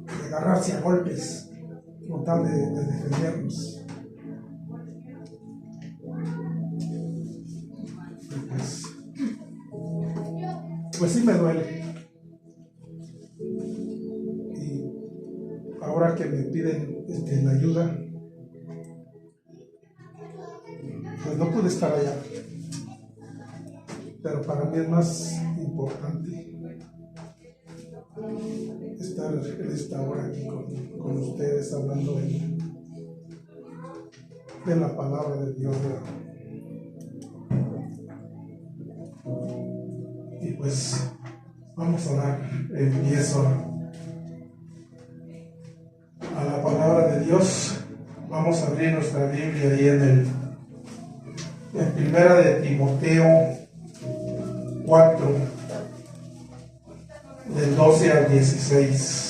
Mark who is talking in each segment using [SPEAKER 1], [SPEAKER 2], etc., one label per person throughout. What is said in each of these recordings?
[SPEAKER 1] de agarrarse a golpes con tal de defendernos. Pues sí me duele. Y ahora que me piden la ayuda, pues no pude estar allá. Pero para mí es más importante estar en esta hora aquí con ustedes hablando de la palabra de Dios. Y pues vamos a dar empiezo a la palabra de Dios. Vamos a abrir nuestra Biblia ahí en Primera de Timoteo 4, del 12 al 16.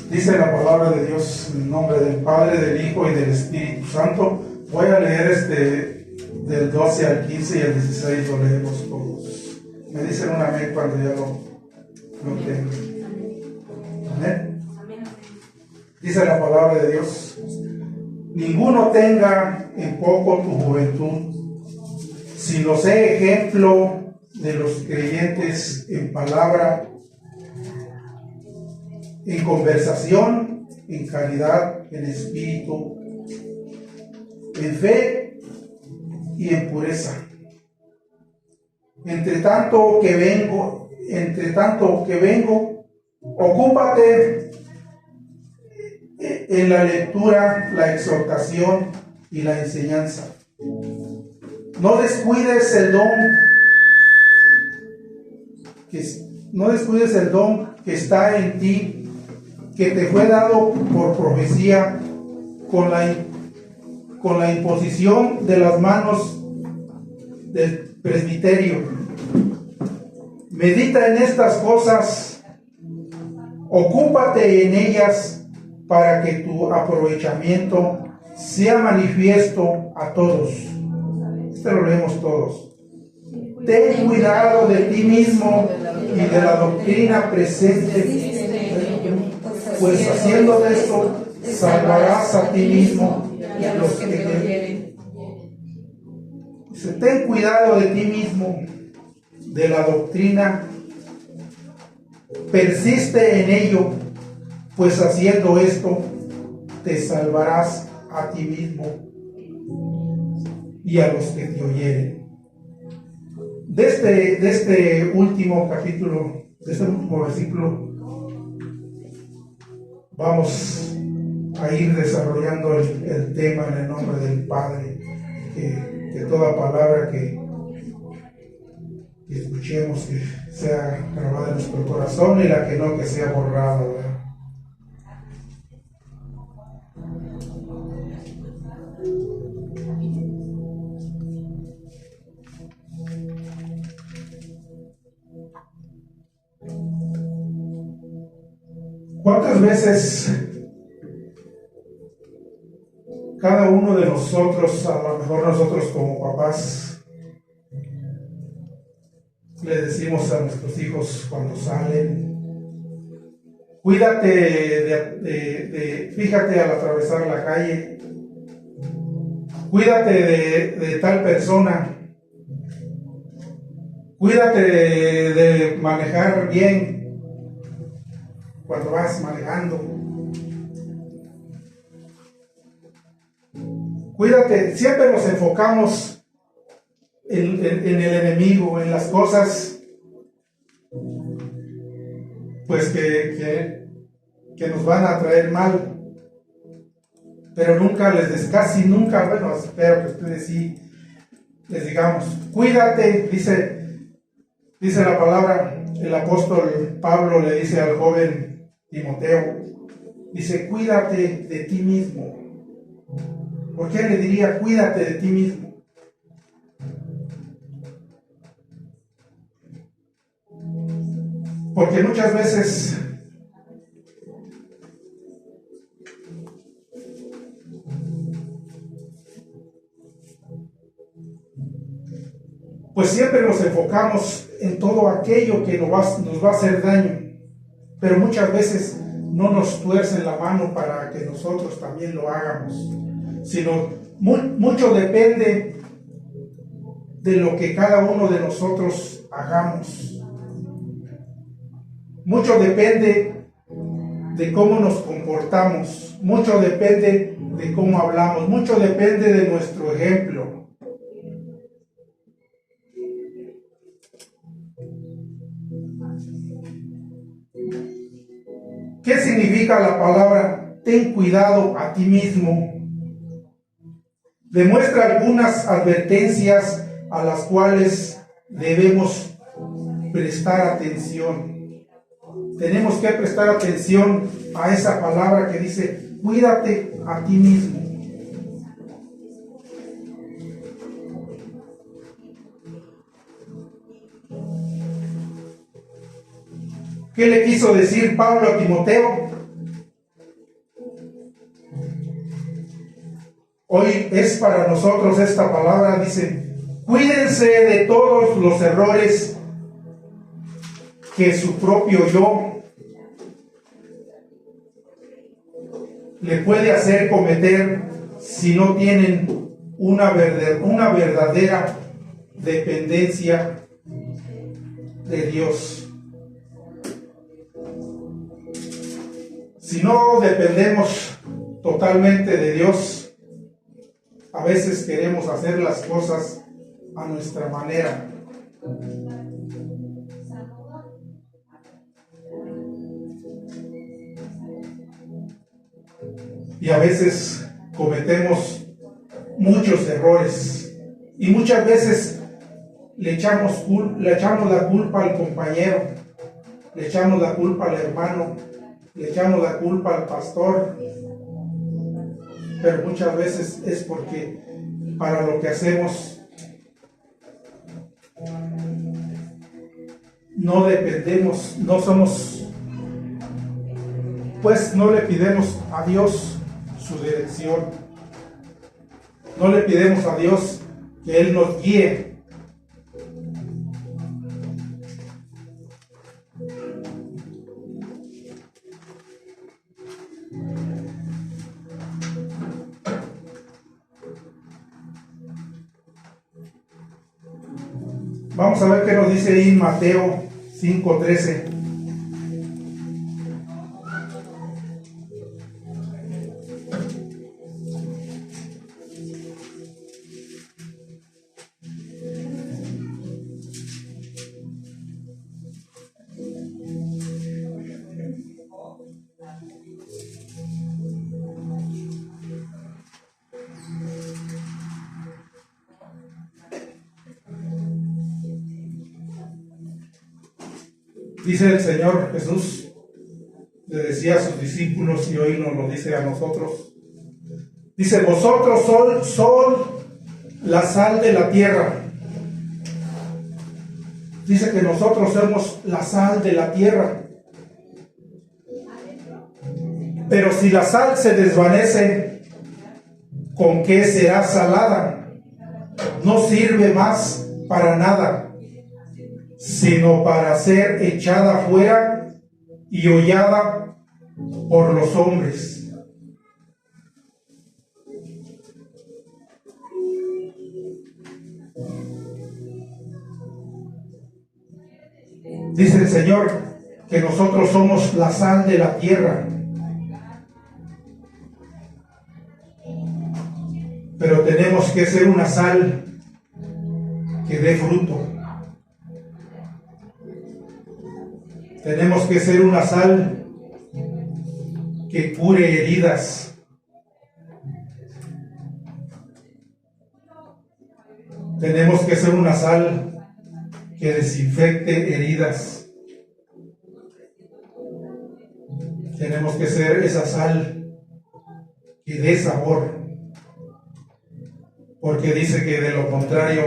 [SPEAKER 1] Dice la palabra de Dios en el nombre del Padre, del Hijo y del Espíritu Santo. Voy a leer del 12 al 15 y el 16 lo leemos todos. Me dicen un amén cuando ya lo tengan. Amén. Dice la palabra de Dios: ninguno tenga en poco tu juventud, sino sé ejemplo de los creyentes en palabra, en conversación, en caridad, en espíritu, en fe y en pureza. Entre tanto que vengo, ocúpate en la lectura, la exhortación y la enseñanza. No descuides el don que está en ti, que te fue dado por profecía con la imposición de las manos del presbiterio. Medita en estas cosas, ocúpate en ellas para que tu aprovechamiento sea manifiesto a todos. Lo leemos todos. Ten cuidado de ti mismo y de la doctrina presente, pues haciendo esto salvarás a ti mismo y a los que te quieren. Ten cuidado de ti mismo, de la doctrina, persiste en ello, pues haciendo esto te salvarás a ti mismo y a los que te oyeren. De este último capítulo, de este último versículo, vamos a ir desarrollando el tema en el nombre del Padre, que toda palabra que escuchemos que sea grabada en nuestro corazón y la que no, que sea borrada, ¿verdad? ¿Cuántas veces cada uno de nosotros, a lo mejor nosotros como papás, le decimos a nuestros hijos cuando salen: cuídate fíjate al atravesar la calle, cuídate de tal persona, cuídate de manejar bien cuando vas manejando, cuídate? Siempre nos enfocamos en el enemigo, en las cosas pues que nos van a traer mal, pero nunca casi nunca, bueno, espero que ustedes sí les digamos: cuídate. Dice la palabra, el apóstol Pablo le dice al joven Timoteo, dice: cuídate de ti mismo. ¿Por qué le diría cuídate de ti mismo? Porque muchas veces pues siempre nos enfocamos en todo aquello que nos va a hacer daño, pero muchas veces no nos tuercen la mano para que nosotros también lo hagamos, sino mucho depende de lo que cada uno de nosotros hagamos. Mucho depende de cómo nos comportamos, mucho depende de cómo hablamos, mucho depende de nuestro ejemplo. ¿Qué significa la palabra ten cuidado a ti mismo? Demuestra algunas advertencias a las cuales debemos prestar atención. Tenemos que prestar atención a esa palabra que dice cuídate a ti mismo. ¿Qué le quiso decir Pablo a Timoteo? Hoy es para nosotros esta palabra, dice, cuídense de todos los errores que su propio yo le puede hacer cometer si no tienen una verdadera dependencia de Dios. Si no dependemos totalmente de Dios, a veces queremos hacer las cosas a nuestra manera. Y a veces cometemos muchos errores. Y muchas veces le echamos la culpa al compañero, le echamos la culpa al hermano, le echamos la culpa al pastor, pero muchas veces es porque para lo que hacemos no dependemos, no somos, pues no le pidemos a Dios su dirección, no le pidemos a Dios que Él nos guíe. Vamos a ver qué nos dice ahí en Mateo 5:13. Dice el Señor Jesús, le decía a sus discípulos y hoy nos lo dice a nosotros. Dice, vosotros sois la sal de la tierra. Dice que nosotros somos la sal de la tierra. Pero si la sal se desvanece, ¿con qué será salada? No sirve más para nada, sino para ser echada fuera y hollada por los hombres. Dice el Señor que nosotros somos la sal de la tierra, pero tenemos que ser una sal que dé fruto. Tenemos que ser una sal que cure heridas. Tenemos que ser una sal que desinfecte heridas. Tenemos que ser esa sal que dé sabor. porque dice que de lo contrario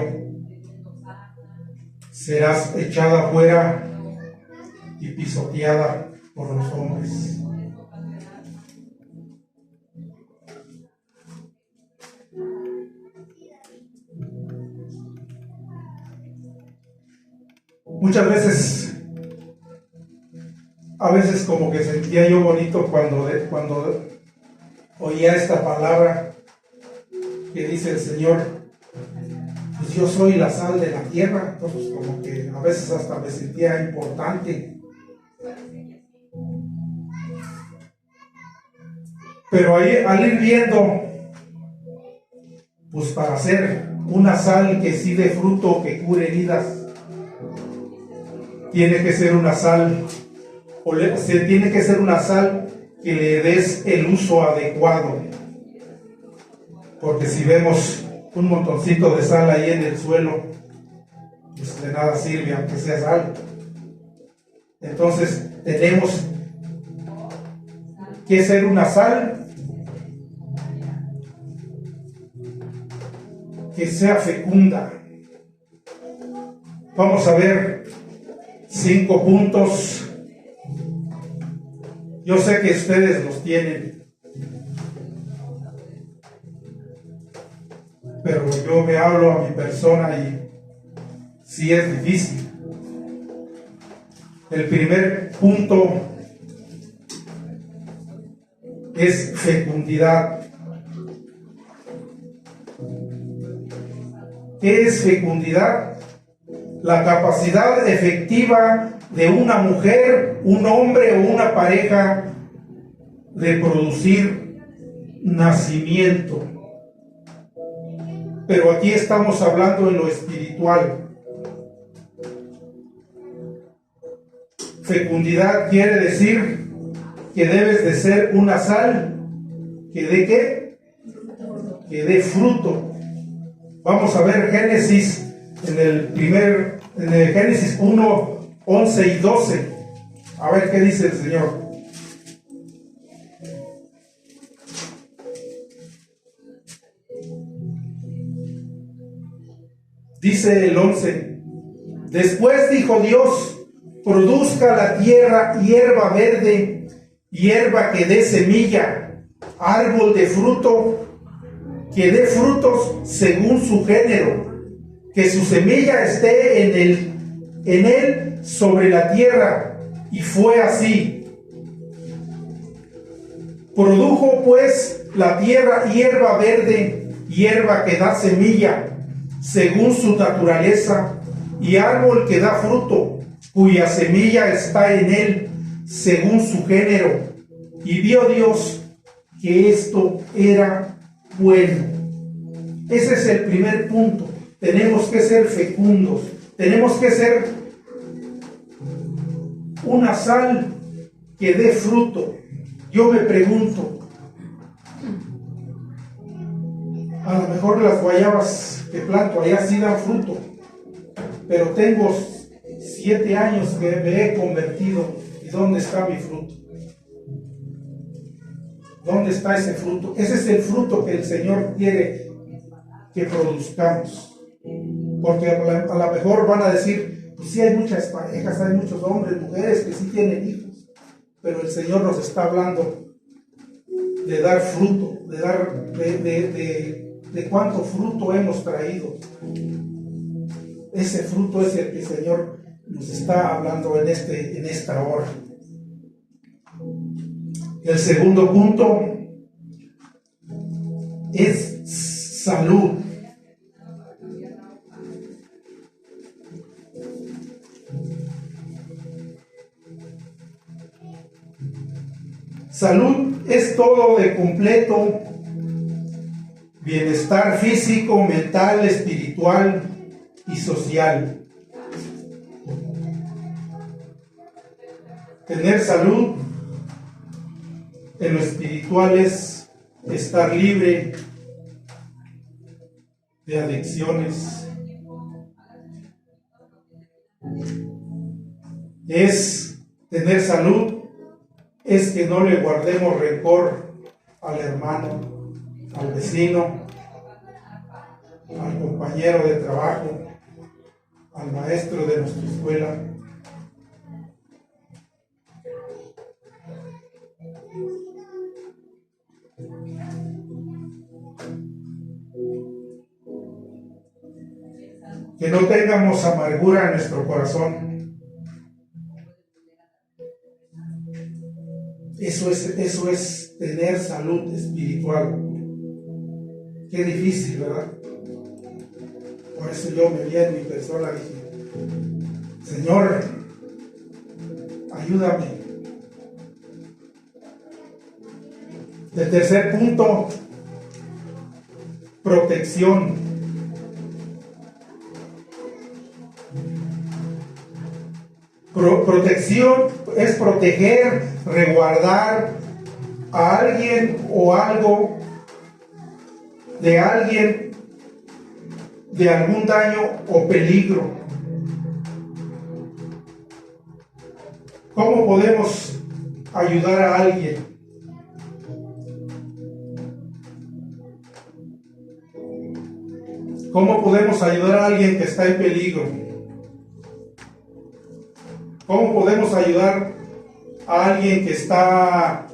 [SPEAKER 1] serás echada afuera y pisoteada por los hombres. Muchas veces, a veces como que sentía yo bonito cuando oía esta palabra que dice el Señor, pues yo soy la sal de la tierra. Entonces como que a veces hasta me sentía importante. Pero ahí, al ir viendo, pues para hacer una sal que sí dé fruto, que cure heridas, tiene que ser una sal, tiene que ser una sal que le des el uso adecuado. Porque si vemos un montoncito de sal ahí en el suelo, pues de nada sirve, aunque sea sal. Entonces tenemos que ser una sal que sea fecunda. Vamos a ver 5 puntos. Yo sé que ustedes los tienen, pero yo me hablo a mi persona y sí es difícil. El primer punto es fecundidad. ¿Qué es fecundidad? La capacidad efectiva de una mujer, un hombre o una pareja de producir nacimiento. Pero aquí estamos hablando en lo espiritual. Fecundidad quiere decir que debes de ser una sal que dé ¿qué? Que dé fruto. Vamos a ver Génesis en el Génesis 1, 11 y 12. A ver qué dice el Señor. Dice el 11: Después dijo Dios, produzca la tierra hierba verde, hierba que dé semilla, árbol de fruto, que dé frutos según su género, que su semilla esté en él sobre la tierra. Y fue así. Produjo pues la tierra hierba verde, hierba que da semilla, según su naturaleza, y árbol que da fruto, cuya semilla está en él, según su género. Y vio Dios que esto era bueno. Ese es el primer punto. Tenemos que ser fecundos, tenemos que ser una sal que dé fruto. Yo me pregunto, a lo mejor las guayabas que planto allá sí dan fruto, pero tengo 7 años que me he convertido, ¿y dónde está mi fruto? ¿Dónde está ese fruto? Ese es el fruto que el Señor quiere que produzcamos. Porque a lo mejor van a decir, pues sí hay muchas parejas, hay muchos hombres, mujeres que sí tienen hijos, pero el Señor nos está hablando de dar fruto, de cuánto fruto hemos traído. Ese fruto es el que el Señor nos está hablando en esta hora. El segundo punto es salud. Salud es todo de completo, bienestar físico, mental, espiritual y social. Tener salud en lo espiritual es estar libre de adicciones. Es tener salud, es que no le guardemos rencor al hermano, al vecino, al compañero de trabajo, al maestro de nuestra escuela. Que no tengamos amargura en nuestro corazón. Eso es tener salud espiritual. Qué difícil, ¿verdad? Por eso yo me vi en mi persona y dije, Señor, ayúdame. El tercer punto, protección. Protección es proteger, resguardar a alguien o algo de alguien de algún daño o peligro. ¿Cómo podemos ayudar a alguien? ¿Cómo podemos ayudar a alguien que está en peligro? ¿Cómo podemos ayudar a alguien que está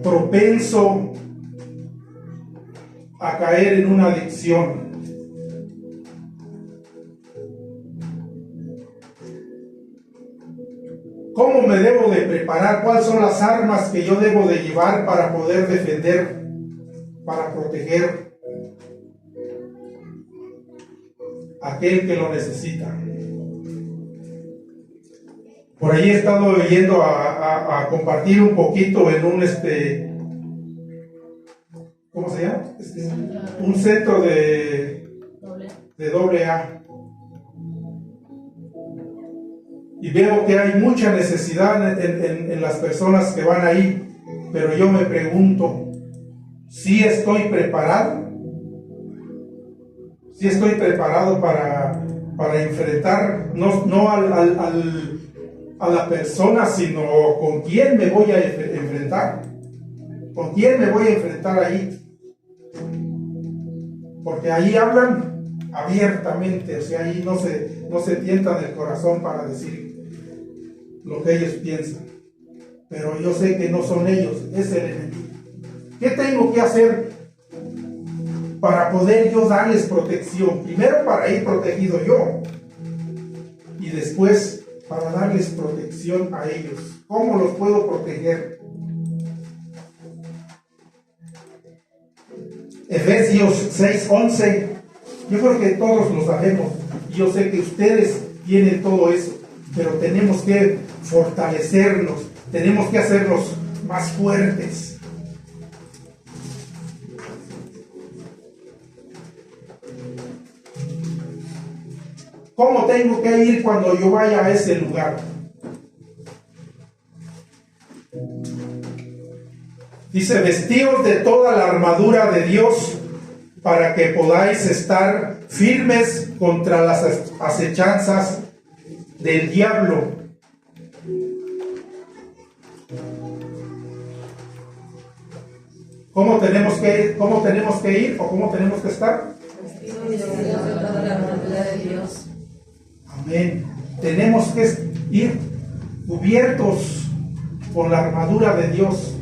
[SPEAKER 1] propenso a caer en una adicción? ¿Cómo me debo de preparar? ¿Cuáles son las armas que yo debo de llevar para poder defender, para proteger a aquel que lo necesita? Por ahí he estado yendo a compartir un poquito en un ¿cómo se llama? Un centro de AA. Y veo que hay mucha necesidad en las personas que van ahí, pero yo me pregunto, ¿sí estoy preparado? ¿Sí estoy preparado para enfrentar, no a la persona, sino con quién me voy a enfrentar? ¿Con quién me voy a enfrentar ahí? Porque ahí hablan abiertamente, o sea, ahí no se tientan el corazón para decir lo que ellos piensan. Pero yo sé que no son ellos, es el enemigo. ¿Qué tengo que hacer para poder yo darles protección? Primero para ir protegido yo y después para darles protección a ellos. ¿Cómo los puedo proteger? Efesios 6:11. Yo creo que todos lo sabemos. Yo sé que ustedes tienen todo eso, pero tenemos que fortalecernos, tenemos que hacernos más fuertes. ¿Cómo tengo que ir cuando yo vaya a ese lugar? Dice, vestidos de toda la armadura de Dios para que podáis estar firmes contra las acechanzas del diablo. ¿Cómo tenemos que ir o cómo tenemos que estar?
[SPEAKER 2] Vestidos de toda la armadura de Dios.
[SPEAKER 1] Amén. Tenemos que ir cubiertos con la armadura de Dios.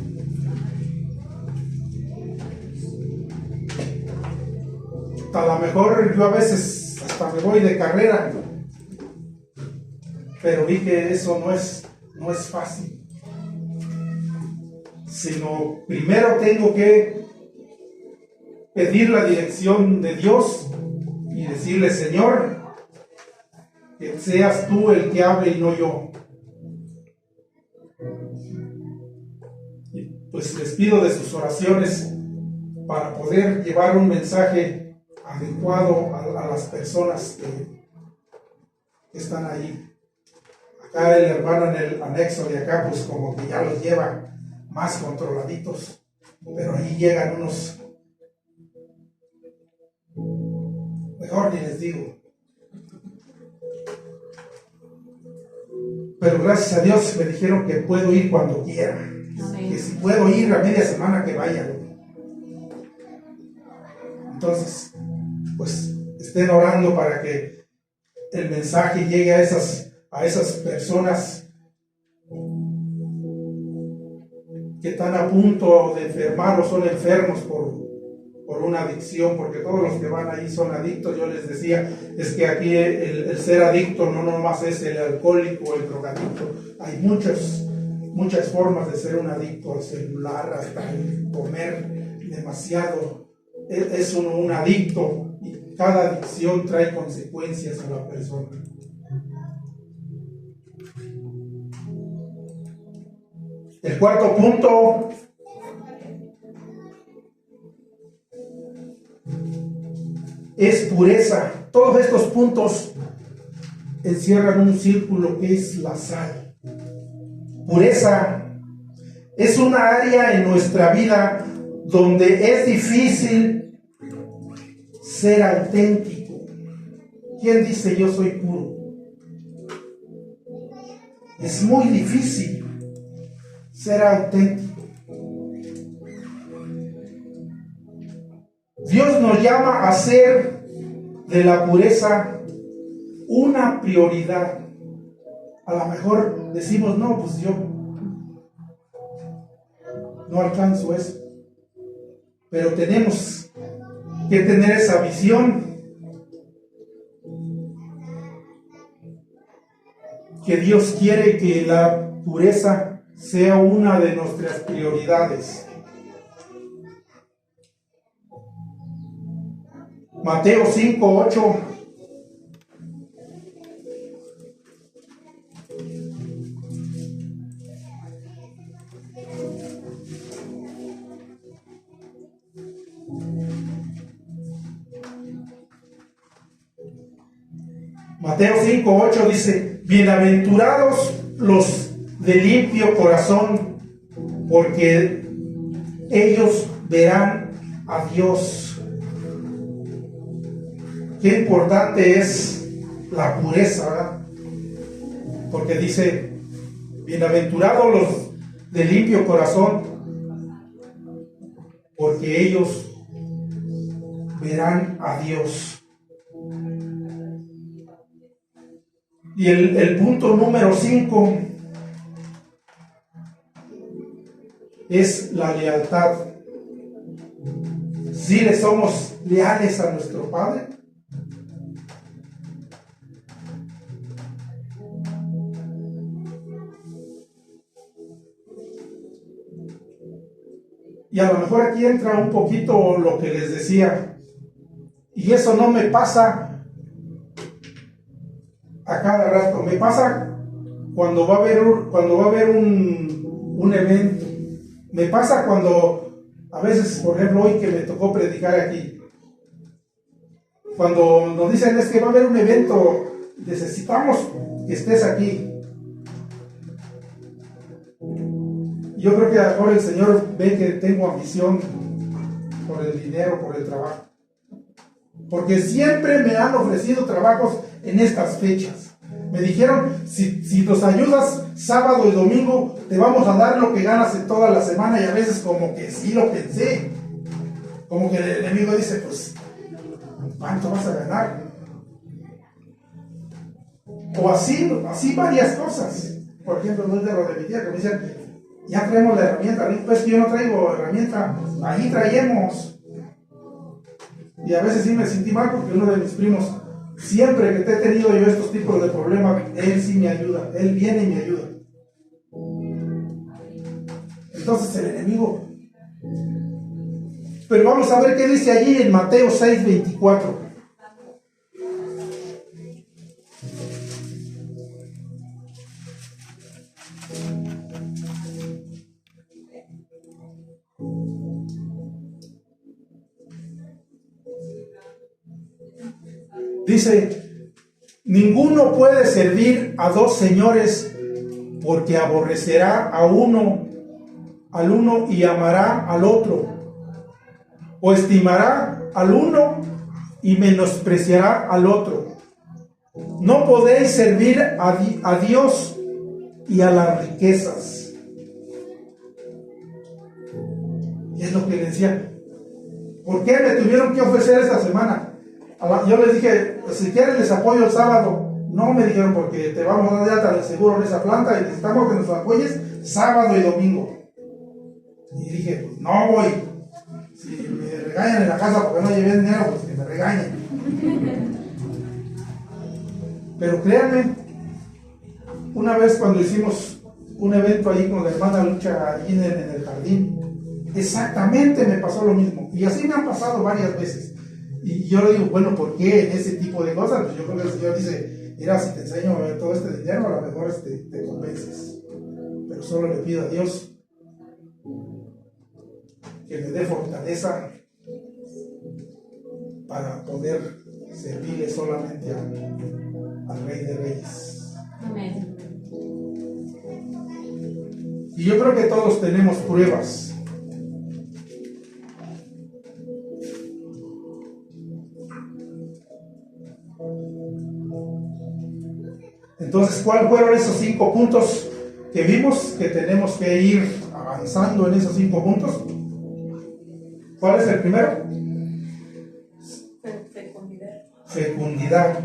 [SPEAKER 1] A lo mejor yo a veces hasta me voy de carrera, pero vi que eso no es fácil. Sino primero tengo que pedir la dirección de Dios y decirle, Señor, que seas tú el que hable y no yo. Y pues les pido de sus oraciones para poder llevar un mensaje adecuado a las personas que están ahí. Acá el hermano en el anexo de acá, pues como que ya los lleva más controladitos, pero ahí llegan unos, mejor ni les digo. Pero gracias a Dios me dijeron que puedo ir cuando quiera. Amén. Que si puedo ir a media semana que vaya. Entonces, pues estén orando para que el mensaje llegue a esas personas que están a punto de enfermar o son enfermos por una adicción, porque todos los que van ahí son adictos. Yo les decía, es que aquí el ser adicto no nomás es el alcohólico o el drogadicto, hay muchas formas de ser un adicto al celular, hasta el comer demasiado. Es uno un adicto y cada adicción trae consecuencias a la persona. El cuarto punto es pureza. Todos estos puntos encierran un círculo que es la sal. Pureza es una área en nuestra vida donde es difícil ser auténtico. ¿Quién dice yo soy puro? Es muy difícil ser auténtico. Dios nos llama a hacer de la pureza una prioridad. A lo mejor decimos, no, pues yo no alcanzo eso. Pero tenemos que tener esa visión que Dios quiere que la pureza sea una de nuestras prioridades. Mateo 5:8. Mateo 5:8 dice: bienaventurados los de limpio corazón, porque ellos verán a Dios. Qué importante es la pureza, ¿verdad? Porque dice: bienaventurados los de limpio corazón, porque ellos verán a Dios. Y el punto número 5 es la lealtad. ¿Sí le somos leales a nuestro Padre? Y a lo mejor aquí entra un poquito lo que les decía, y eso no me pasa a cada rato, me pasa cuando va a haber un evento, me pasa cuando a veces, por ejemplo, hoy que me tocó predicar aquí, cuando nos dicen es que va a haber un evento, necesitamos que estés aquí. Yo creo que a lo mejor el Señor ve que tengo ambición por el dinero, por el trabajo. Porque siempre me han ofrecido trabajos en estas fechas. Me dijeron, si nos ayudas sábado y domingo, te vamos a dar lo que ganas en toda la semana. Y a veces como que sí lo pensé. Como que el enemigo dice, pues, ¿cuánto vas a ganar? O así varias cosas. Por ejemplo, no es de lo de mi tía, que me dicen, ya traemos la herramienta. Pues que yo no traigo herramienta, ahí traemos. Y a veces sí me sentí mal porque uno de mis primos, siempre que te he tenido yo estos tipos de problemas, él sí me ayuda, él viene y me ayuda. Entonces el enemigo. Pero vamos a ver qué dice allí en Mateo 6:24. Dice: ninguno puede servir a dos señores, porque aborrecerá al uno y amará al otro, o estimará al uno y menospreciará al otro. No podéis servir a Dios y a las riquezas. Y es lo que le decía. ¿Por qué me tuvieron que ofrecer esta semana? Yo les dije, si quieren les apoyo el sábado. No, me dijeron, porque te vamos a dar de alta de seguro en esa planta y necesitamos que nos apoyes sábado y domingo. Y dije, pues no voy. Si me regañan en la casa porque no llevé dinero, pues que me regañen. Pero créanme, una vez cuando hicimos un evento ahí con la hermana Lucha allí en el jardín, exactamente me pasó lo mismo. Y así me han pasado varias veces. Y yo le digo, bueno, ¿por qué en ese tipo de cosas? Pues yo creo que el Señor dice, mira, si te enseño a ver todo este dinero, a lo mejor te convences. Pero solo le pido a Dios que me dé fortaleza para poder servirle solamente al Rey de Reyes.
[SPEAKER 2] Amén.
[SPEAKER 1] Y yo creo que todos tenemos pruebas. Entonces, ¿cuáles fueron esos 5 puntos que vimos que tenemos que ir avanzando en esos 5 puntos? ¿Cuál es el primero?
[SPEAKER 2] Fecundidad.
[SPEAKER 1] Fecundidad.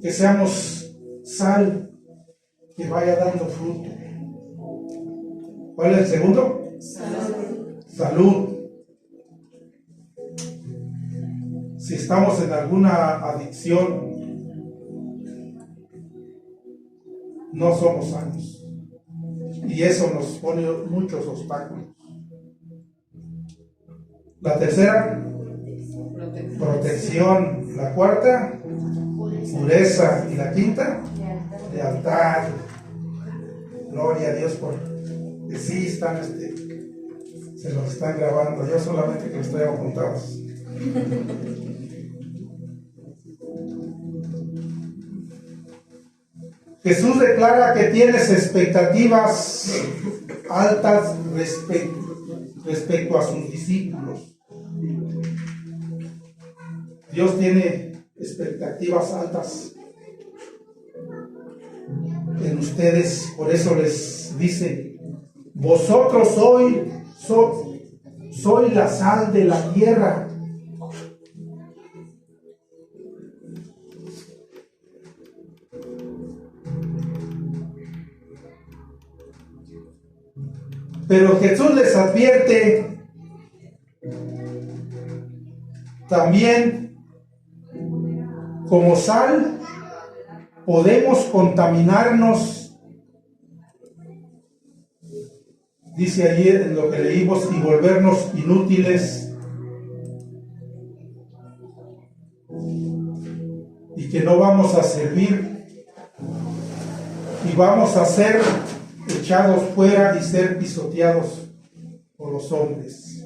[SPEAKER 1] Que seamos sal, que vaya dando fruto. ¿Cuál es el segundo? Salud. Si estamos en alguna adicción, no somos sanos. Y eso nos pone muchos obstáculos. La tercera, protección. La cuarta, pureza. Y la quinta, lealtad. Gloria a Dios por que sí están, se los están grabando. Yo solamente que los traigo apuntados. Jesús declara que tienes expectativas altas respecto a sus discípulos. Dios tiene expectativas altas en ustedes, por eso les dice, vosotros sois la sal de la tierra. Pero Jesús les advierte también, como sal, podemos contaminarnos, dice ayer en lo que leímos, y volvernos inútiles, y que no vamos a servir, y vamos a ser echados fuera y ser pisoteados por los hombres.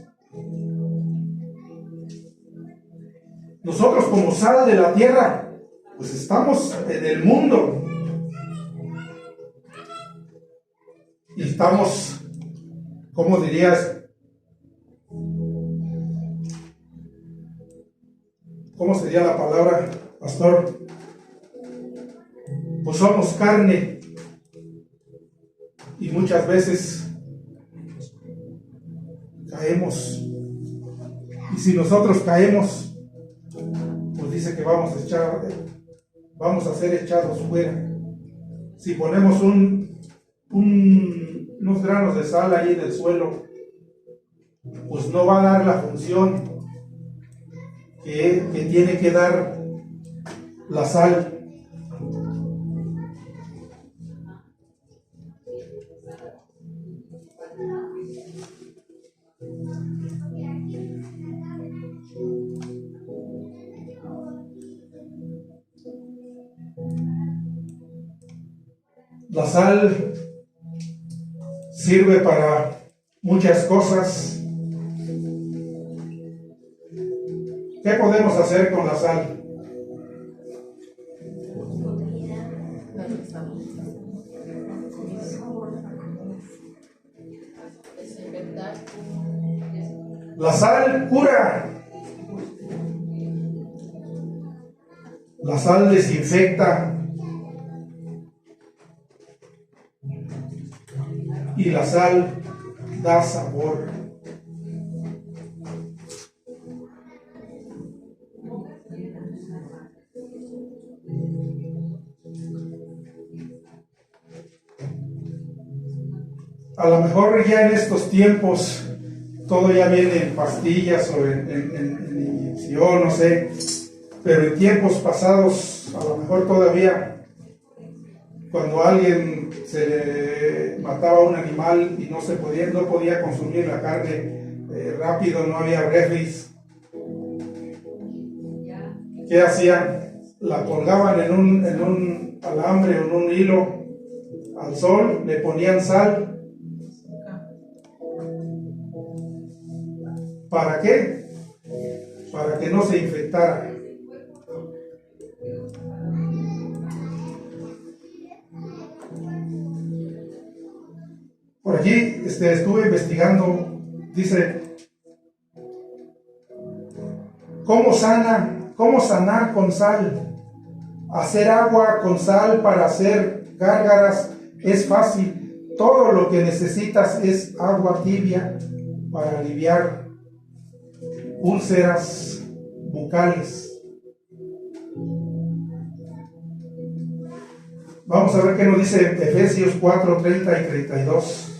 [SPEAKER 1] Nosotros, como sal de la tierra, pues estamos en el mundo y estamos, ¿cómo dirías? ¿Cómo sería la palabra, pastor? Pues somos carne y muchas veces caemos. Y si nosotros caemos, pues dice que vamos a ser echados fuera. Si ponemos unos granos de sal ahí en el suelo, pues no va a dar la función que tiene que dar la sal. La sal sirve para muchas cosas. ¿Qué podemos hacer con la sal? La sal cura. La sal desinfecta. Y la sal da sabor. A lo mejor ya en estos tiempos todo ya viene en pastillas o en inyección, no sé, pero en tiempos pasados a lo mejor todavía cuando a alguien se le mataba un animal y no podía consumir la carne rápido, no había refris, ¿qué hacían? La colgaban en un alambre o en un hilo al sol, le ponían sal. ¿Para qué? Para que no se infectara. Por aquí estuve investigando, dice, ¿cómo sanar con sal? Hacer agua con sal para hacer gárgaras es fácil. Todo lo que necesitas es agua tibia para aliviar úlceras bucales. Vamos a ver qué nos dice Efesios 4, 30 y 32.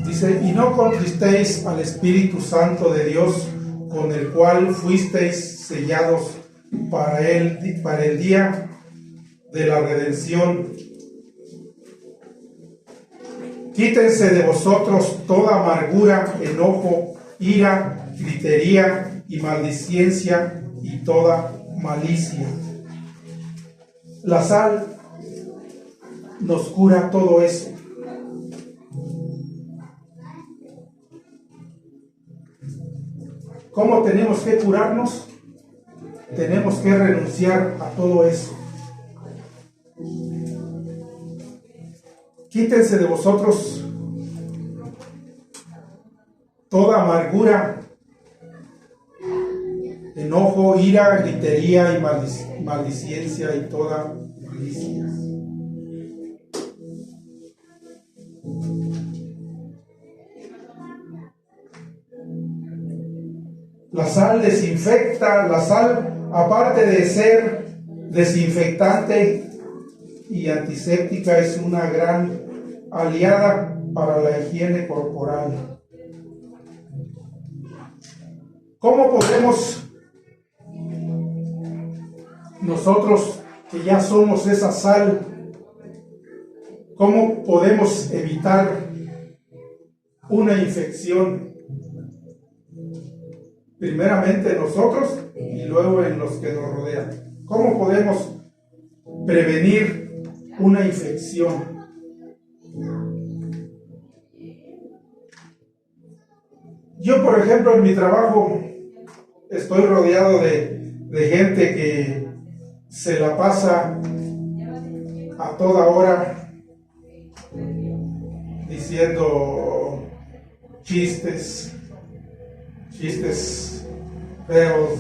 [SPEAKER 1] Dice, y no contristéis al Espíritu Santo de Dios, con el cual fuisteis sellados para el día de la redención. Quítense de vosotros toda amargura, enojo, ira, gritería y maldicencia y toda malicia. La sal nos cura todo eso. ¿Cómo tenemos que curarnos? Tenemos que renunciar a todo eso. Quítense de vosotros toda amargura, enojo, ira, gritería y maldicencia y toda malicia. La sal desinfecta, la sal, aparte de ser desinfectante y antiséptica, es una gran aliada para la higiene corporal. ¿Cómo podemos nosotros, que ya somos esa sal, cómo podemos evitar una infección? Primeramente nosotros y luego en los que nos rodean. ¿Cómo podemos prevenir una infección? Yo, por ejemplo, en mi trabajo estoy rodeado de gente que se la pasa a toda hora diciendo chistes feos.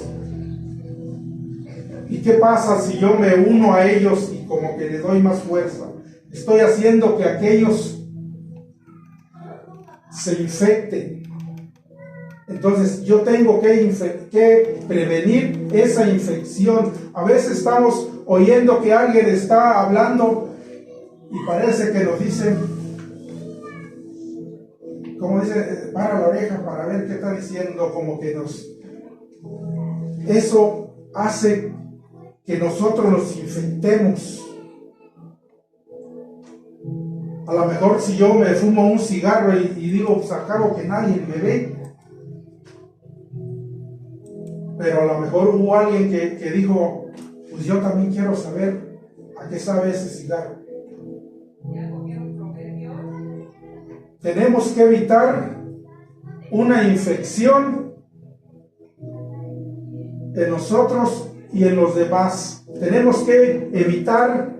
[SPEAKER 1] ¿Y qué pasa si yo me uno a ellos y como que les doy más fuerza? Estoy haciendo que aquellos se infecten. Entonces yo tengo que prevenir esa infección. A veces estamos oyendo que alguien está hablando y parece que nos dicen, como dice, para la oreja para ver qué está diciendo, como que eso hace que nosotros nos infectemos. A lo mejor si yo me fumo un cigarro y digo, pues acabo que nadie me ve, pero a lo mejor hubo alguien que dijo, pues yo también quiero saber a qué sabe ese cigarro. Tenemos que evitar una infección en nosotros y en los demás. Tenemos que evitar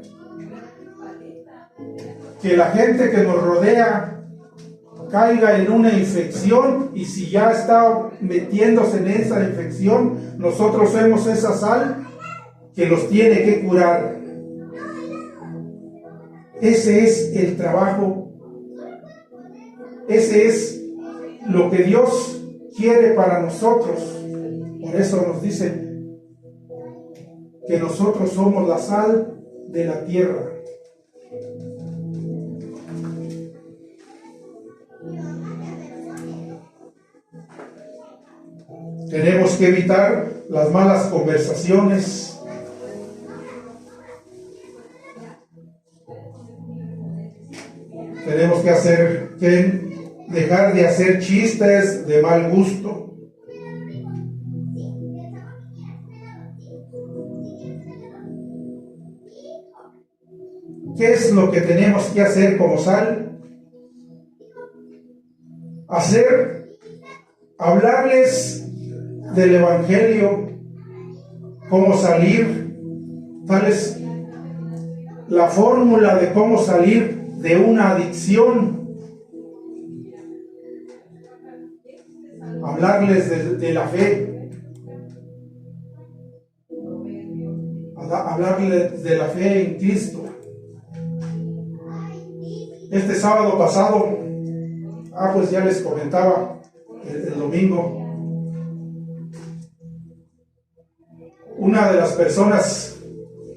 [SPEAKER 1] que la gente que nos rodea caiga en una infección, y si ya está metiéndose en esa infección, nosotros somos esa sal que los tiene que curar. Ese es el trabajo, ese es lo que Dios quiere para nosotros. Por eso nos dice que nosotros somos la sal de la tierra. Tenemos que evitar las malas conversaciones. Tenemos que dejar de hacer chistes de mal gusto. ¿Qué es lo que tenemos que hacer como sal? Hablarles del Evangelio, cómo salir, tal es la fórmula de cómo salir de una adicción. Hablarles de la fe, hablarles de la fe en Cristo. Este sábado pasado, pues ya les comentaba el domingo, una de las personas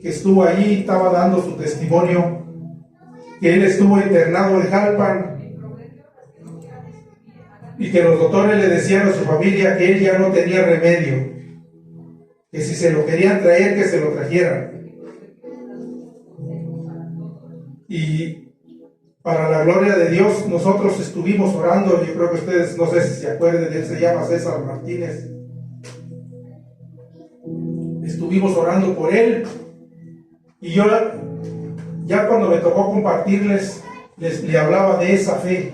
[SPEAKER 1] que estuvo allí estaba dando su testimonio, que él estuvo internado en Jalpan y que los doctores le decían a su familia que él ya no tenía remedio, que si se lo querían traer, que se lo trajeran. Y para la gloria de Dios, nosotros estuvimos orando. Yo creo que ustedes, no sé si se acuerdan, él se llama César Martínez. Estuvimos orando por él, y yo ya cuando me tocó compartirles, le hablaba de esa fe.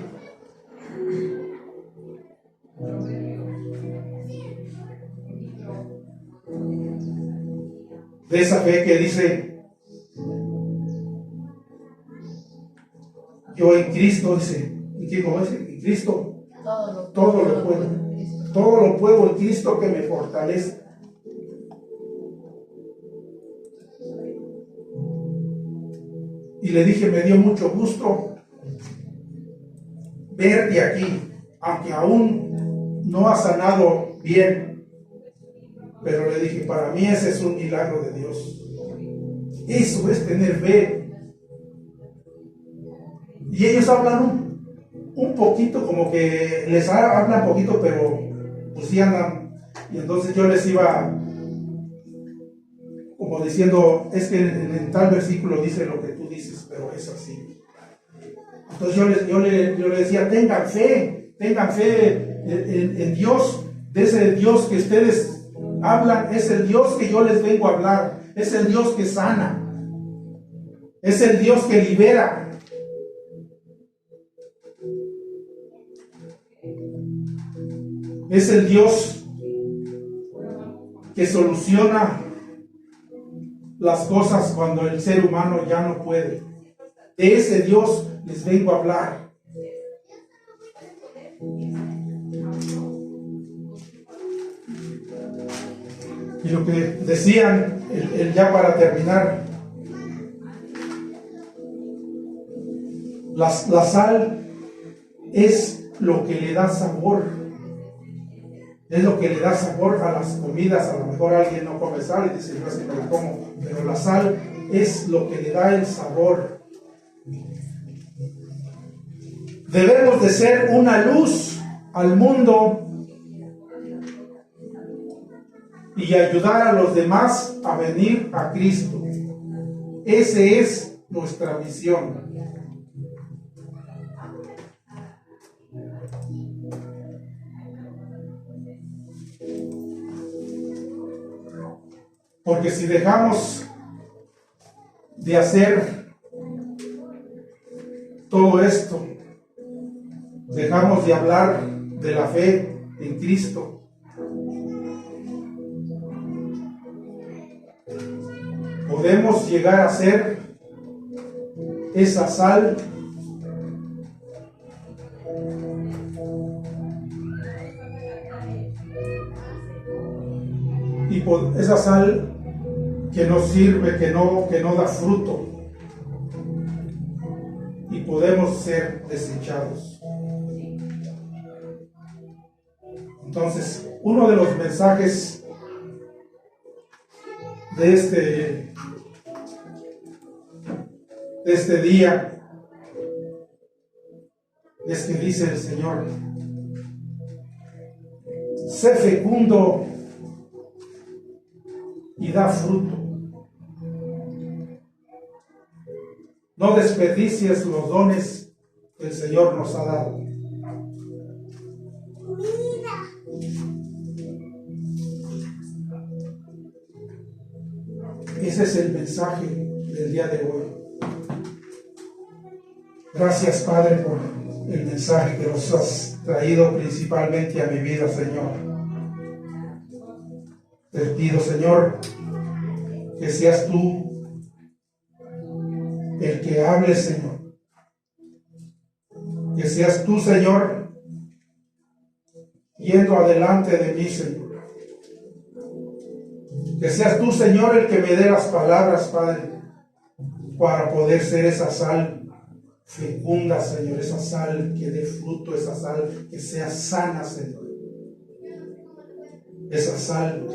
[SPEAKER 1] De esa fe que dice: yo en Cristo, dice, ¿cómo dice? En Cristo todo lo puedo. Todo lo puedo en Cristo que me fortalece. Y le dije, me dio mucho gusto verte aquí, aunque aún no ha sanado bien. Pero le dije, para mí ese es un milagro de Dios. Eso es tener fe. Y ellos hablan un poquito, como que les hablan poquito, pero pues sí andan. Y entonces yo les iba como diciendo, es que en tal versículo dice lo que tú dices, pero es así. Entonces yo le decía, tengan fe en Dios. De ese Dios que ustedes hablan, es el Dios que yo les vengo a hablar. Es el Dios que sana, es el Dios que libera. Es el Dios que soluciona las cosas cuando el ser humano ya no puede. De ese Dios les vengo a hablar. Y lo que decían, ya para terminar, la sal es lo que le da sabor. Es lo que le da sabor a las comidas. A lo mejor alguien no come sal y dice, yo es que me la como, pero la sal es lo que le da el sabor. Debemos de ser una luz al mundo y ayudar a los demás a venir a Cristo. Esa es nuestra misión. Porque si dejamos de hacer todo esto, dejamos de hablar de la fe en Cristo, podemos llegar a ser esa sal esa sal que no sirve, que no da fruto, y podemos ser desechados. Entonces, uno de los mensajes de este día es que dice el Señor: sé fecundo y da fruto. No desperdicies los dones que el Señor nos ha dado. Ese es el mensaje del día de hoy. Gracias, Padre, por el mensaje que nos has traído principalmente a mi vida, Señor. Te pido, Señor, que seas tú el que hable, Señor. Que seas tú, Señor, yendo adelante de mí, Señor. Que seas tú, Señor, el que me dé las palabras, Padre, para poder ser esa sal fecunda, Señor, esa sal que dé fruto, esa sal que sea sana, Señor. Esa sal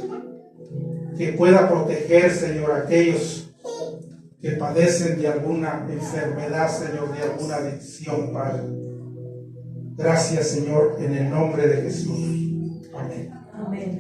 [SPEAKER 1] que pueda proteger, Señor, a aquellos que padecen de alguna enfermedad, Señor, de alguna adicción, Padre. Gracias, Señor, en el nombre de Jesús. Amén.
[SPEAKER 2] Amén.